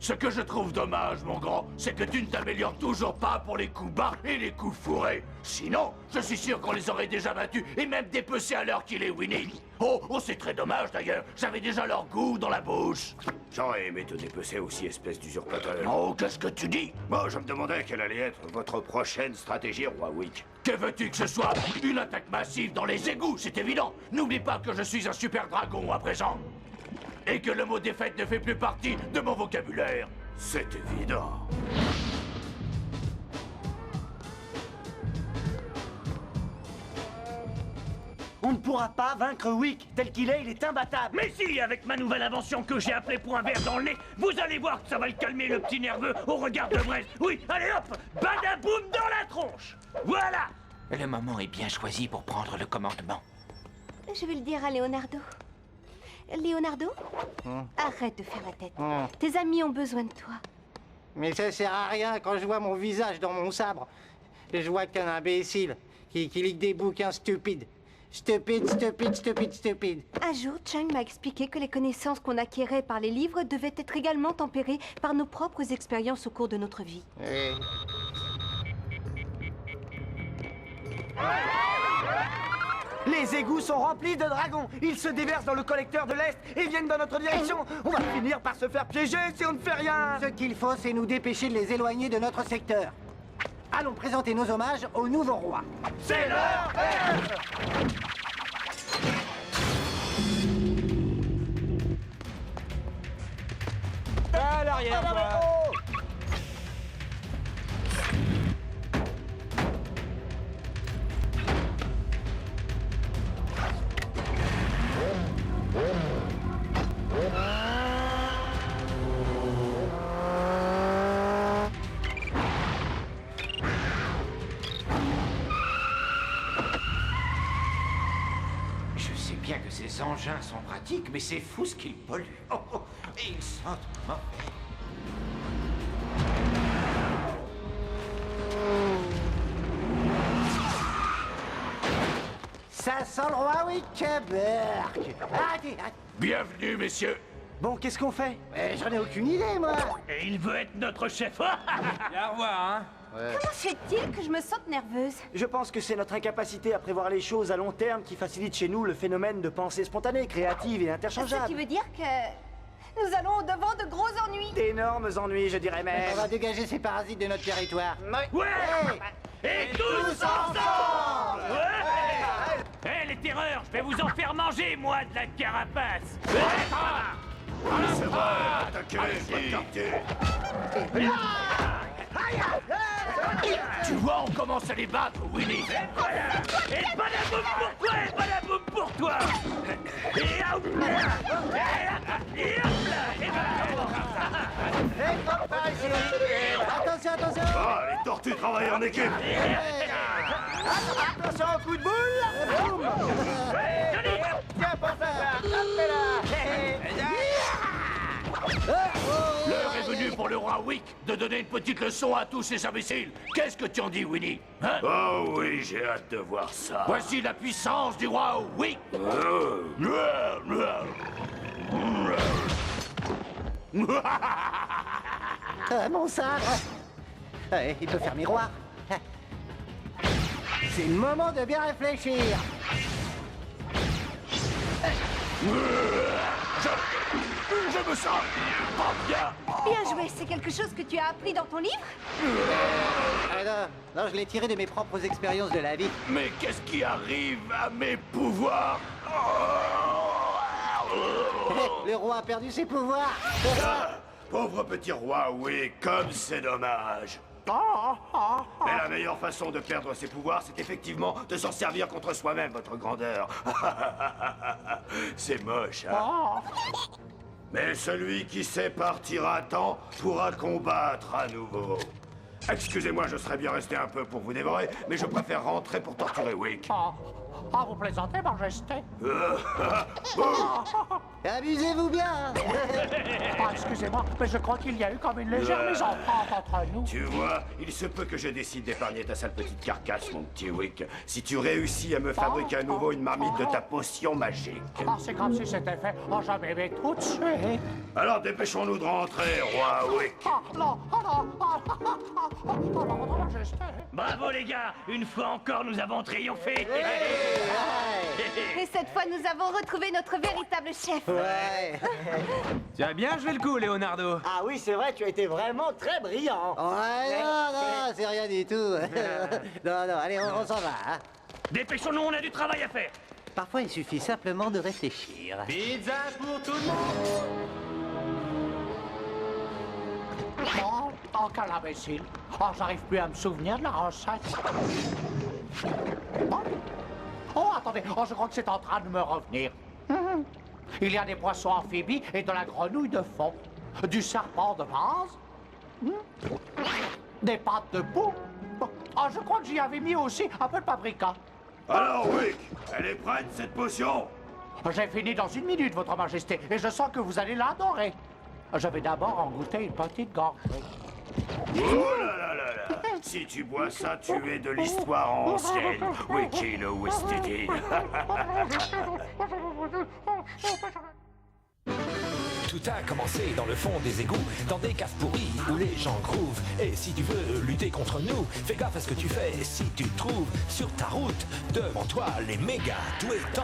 Ce que je trouve dommage, mon grand, c'est que tu ne t'améliores toujours pas pour les coups bas et les coups fourrés. Sinon, je suis sûr qu'on les aurait déjà battus et même dépecés à l'heure qu'il est, Winnie. Oh, c'est très dommage d'ailleurs. J'avais déjà leur goût dans la bouche. J'aurais aimé te dépecer aussi, espèce d'usurpateur. Oh, qu'est-ce que tu dis? Moi, je me demandais quelle allait être votre prochaine stratégie, Roi Wick. Que veux-tu que ce soit? Une attaque massive dans les égouts, c'est évident. N'oublie pas que je suis un super dragon à présent. Et que le mot défaite ne fait plus partie de mon vocabulaire. C'est évident. On ne pourra pas vaincre Wick. Tel qu'il est, il est imbattable. Mais si, avec ma nouvelle invention que j'ai appelée point vert dans le nez, vous allez voir que ça va le calmer, le petit nerveux, au regard de braise. Oui, allez hop, badaboum dans la tronche. Voilà. Le moment est bien choisi pour prendre le commandement. Je vais le dire à Leonardo. Leonardo, arrête de faire la tête. Tes amis ont besoin de toi. Mais ça sert à rien quand je vois mon visage dans mon sabre. Je vois qu'un imbécile qui lit des bouquins stupides. Stupide. Un jour, Chang m'a expliqué que les connaissances qu'on acquérait par les livres devaient être également tempérées par nos propres expériences au cours de notre vie. Les égouts sont remplis de dragons. Ils se déversent dans le collecteur de l'Est et viennent dans notre direction. On va finir par se faire piéger si on ne fait rien. Ce qu'il faut, c'est nous dépêcher de les éloigner de notre secteur. Allons présenter nos hommages au nouveau roi. C'est l'heure. À l'arrière, quoi. Je sais bien que ces engins sont pratiques, mais c'est fou ce qu'ils polluent. Et ils sentent mauvais. Ça sent le roi Wickenburg. Arrêtez. Bienvenue, messieurs. Bon, qu'est-ce qu'on fait? J'en ai aucune idée, moi. Et il veut être notre chef. Viens revoir, hein. Comment se fait-il que je me sente nerveuse? Je pense que c'est notre incapacité à prévoir les choses à long terme qui facilite chez nous le phénomène de pensée spontanée, créative et Ce interchangeable. qui veut dire que nous allons au-devant de gros ennuis. D'énormes ennuis, je dirais même. On va dégager ces parasites de notre territoire. Ouais. Hey. Et tous ensemble. Ouais. Hé, les terreurs, je vais vous en faire manger, moi, de la carapace. C'est vrai, attaquez, regardez. Tu vois, on commence à les battre, Winnie. Et badaboum pour toi, et badaboum pour toi. Et hop là. Et hop là. Attention. Ah, les tortues travaillent en équipe. Attention au coup de boule. Boum. Tiens, pour ça. L'heure est venue pour le roi Wick de donner une petite leçon à tous ces imbéciles. Qu'est-ce que tu en dis, Winnie? Hein? Oh oui, j'ai hâte de voir ça. Voici la puissance du roi Wick. Mon sabre. Il peut faire miroir. C'est le moment de bien réfléchir. Je me sens pas bien. Bien joué, c'est quelque chose que tu as appris dans ton livre? Non, je l'ai tiré de mes propres expériences de la vie. Mais qu'est-ce qui arrive à mes pouvoirs? Le roi a perdu ses pouvoirs. Ah, pauvre petit roi, oui, comme c'est dommage. Mais la meilleure façon de perdre ses pouvoirs, c'est effectivement de s'en servir contre soi-même, votre grandeur. C'est moche, hein? Mais celui qui sait partir à temps pourra combattre à nouveau. Excusez-moi, je serais bien resté un peu pour vous dévorer, mais je préfère rentrer pour torturer Wick. Vous plaisantez, Majesté? Bouh. Amusez-vous bien. Ah, excusez-moi, mais je crois qu'il y a eu comme une légère mésentente entre nous. Tu vois, il se peut que je décide d'épargner ta sale petite carcasse, mon petit Wick, si tu réussis à me fabriquer à nouveau une marmite de ta potion magique. Ah, c'est comme si c'était fait. Oh, jamais mais tout de suite. Alors dépêchons-nous de rentrer, roi Wick. Ah, non, oh non, votre majesté. Bravo les gars, une fois encore nous avons triomphé. Et cette fois, nous avons retrouvé notre véritable chef. Ouais. Tu as bien joué le coup, Leonardo. Ah oui, c'est vrai, tu as été vraiment très brillant. Ouais, non, c'est rien du tout. Non, allez, on s'en va. Hein. Dépêchons-nous, on a du travail à faire. Parfois, il suffit simplement de réfléchir. Pizza pour tout le monde. Oh, quel imbécile. Oh, j'arrive plus à me souvenir de la recette. Oh, attendez, oh, je crois que c'est en train de me revenir. Il y a des poissons amphibies et de la grenouille de fond. Du serpent de vase. Des pâtes de poux. Oh, je crois que j'y avais mis aussi un peu de paprika. Alors Wick, elle est prête cette potion? J'ai fini dans 1 minute, votre majesté, et je sens que vous allez l'adorer. Je vais d'abord en goûter une petite gorgée. Oh là là là là! Si tu bois ça, tu es de l'histoire ancienne. Wiki le Wistiti. Tout a commencé dans le fond des égouts, dans des caves pourries où les gens grouvent. Et si tu veux lutter contre nous, fais gaffe à ce que tu fais. Si tu trouves sur ta route, devant toi les méga doués.